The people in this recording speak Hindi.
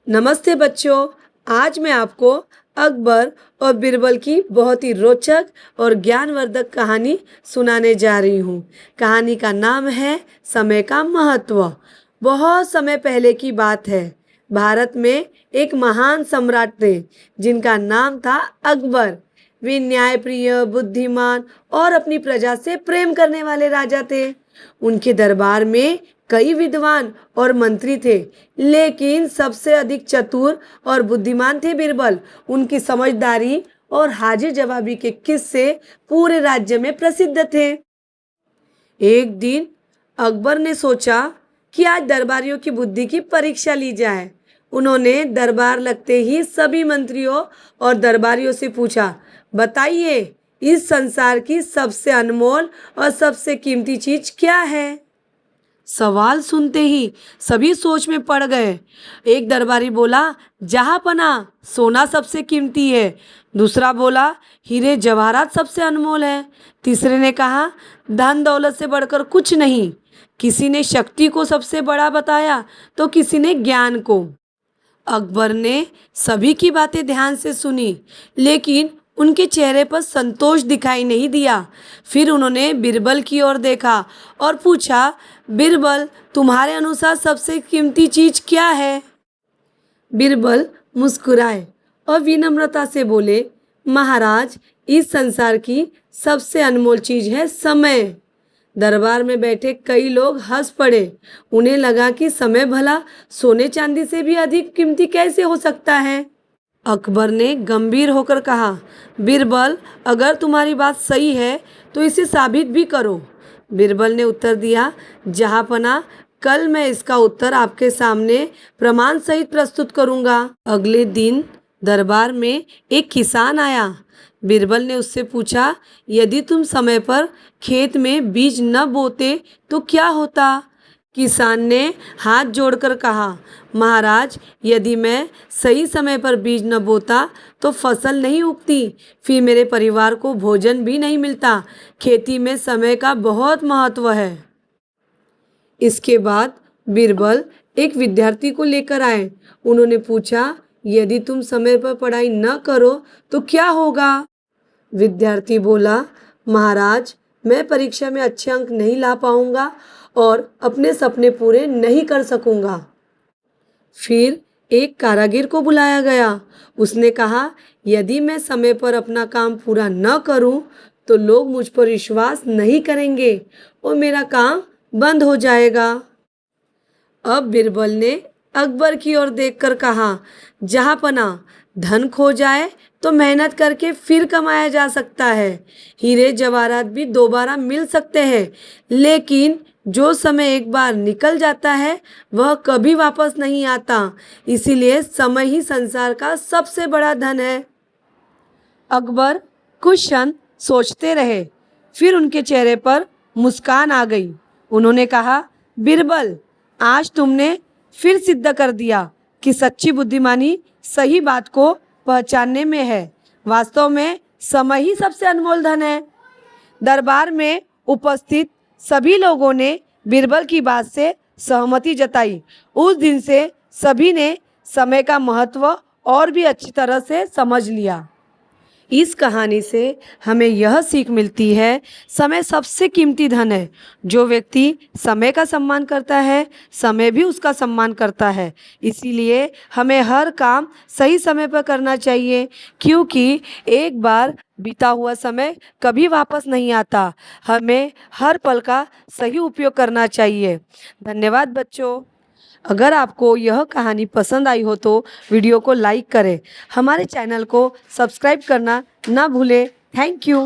नमस्ते बच्चों, आज मैं आपको अकबर और बीरबल की बहुत ही रोचक और ज्ञानवर्धक कहानी सुनाने जा रही हूँ। कहानी का नाम है समय का महत्व। बहुत समय पहले की बात है। भारत में एक महान सम्राट थे जिनका नाम था अकबर। वे न्यायप्रिय, बुद्धिमान और अपनी प्रजा से प्रेम करने वाले राजा थे। उनके दरबार में कई विद्वान और मंत्री थे, लेकिन सबसे अधिक चतुर और बुद्धिमान थे बीरबल। उनकी समझदारी और हाजिर जवाबी के किस्से पूरे राज्य में प्रसिद्ध थे। एक दिन अकबर ने सोचा कि आज दरबारियों की बुद्धि की परीक्षा ली जाए। उन्होंने दरबार लगते ही सभी मंत्रियों और दरबारियों से पूछा, बताइए, इस संसार की सबसे अनमोल और सबसे कीमती चीज क्या है? सवाल सुनते ही सभी सोच में पड़ गए। एक दरबारी बोला, जहांपना, सोना सबसे कीमती है। दूसरा बोला, हीरे जवाहरात सबसे अनमोल है। तीसरे ने कहा, धन दौलत से बढ़कर कुछ नहीं। किसी ने शक्ति को सबसे बड़ा बताया तो किसी ने ज्ञान को। अकबर ने सभी की बातें ध्यान से सुनी, लेकिन उनके चेहरे पर संतोष दिखाई नहीं दिया। फिर उन्होंने बीरबल की ओर देखा और पूछा, बीरबल, तुम्हारे अनुसार सबसे कीमती चीज क्या है? बीरबल मुस्कुराए और विनम्रता से बोले, महाराज, इस संसार की सबसे अनमोल चीज है समय। दरबार में बैठे कई लोग हंस पड़े। उन्हें लगा कि समय भला सोने चांदी से भी अधिक कीमती कैसे हो सकता है। अकबर ने गंभीर होकर कहा, बीरबल, अगर तुम्हारी बात सही है तो इसे साबित भी करो। बीरबल ने उत्तर दिया, जहांपना, कल मैं इसका उत्तर आपके सामने प्रमाण सहित प्रस्तुत करूंगा। अगले दिन दरबार में एक किसान आया। बीरबल ने उससे पूछा, यदि तुम समय पर खेत में बीज न बोते तो क्या होता? किसान ने हाथ जोड़कर कहा, महाराज, यदि मैं सही समय पर बीज न बोता तो फसल नहीं उगती, फिर मेरे परिवार को भोजन भी नहीं मिलता। खेती में समय का बहुत महत्व है। इसके बाद बीरबल एक विद्यार्थी को लेकर आए। उन्होंने पूछा, यदि तुम समय पर पढ़ाई न करो तो क्या होगा? विद्यार्थी बोला, महाराज, मैं परीक्षा में अच्छे अंक नहीं ला पाऊंगा और अपने सपने पूरे नहीं कर सकूंगा। फिर एक कारागिर को बुलाया गया। उसने कहा, यदि मैं समय पर अपना काम पूरा न करूं तो लोग मुझ पर विश्वास नहीं करेंगे और मेरा काम बंद हो जाएगा। अब बीरबल ने अकबर की ओर देखकर कहा, जहांपना, धन खो जाए तो मेहनत करके फिर कमाया जा सकता है। हीरे जवाहरात भी दोबारा मिल सकते हैं, लेकिन जो समय एक बार निकल जाता है वह कभी वापस नहीं आता। इसीलिए समय ही संसार का सबसे बड़ा धन है। अकबर कुछ क्षण सोचते रहे, फिर उनके चेहरे पर मुस्कान आ गई। उन्होंने कहा, बीरबल, आज तुमने फिर सिद्ध कर दिया कि सच्ची बुद्धिमानी सही बात को पहचानने में है। वास्तव में समय ही सबसे अनमोल धन है। दरबार में उपस्थित सभी लोगों ने बीरबल की बात से सहमति जताई। उस दिन से सभी ने समय का महत्व और भी अच्छी तरह से समझ लिया। इस कहानी से हमें यह सीख मिलती है, समय सबसे कीमती धन है। जो व्यक्ति समय का सम्मान करता है, समय भी उसका सम्मान करता है। इसीलिए हमें हर काम सही समय पर करना चाहिए, क्योंकि एक बार बीता हुआ समय कभी वापस नहीं आता। हमें हर पल का सही उपयोग करना चाहिए। धन्यवाद बच्चों। अगर आपको यह कहानी पसंद आई हो तो वीडियो को लाइक करें। हमारे चैनल को सब्सक्राइब करना ना भूलें। Thank you.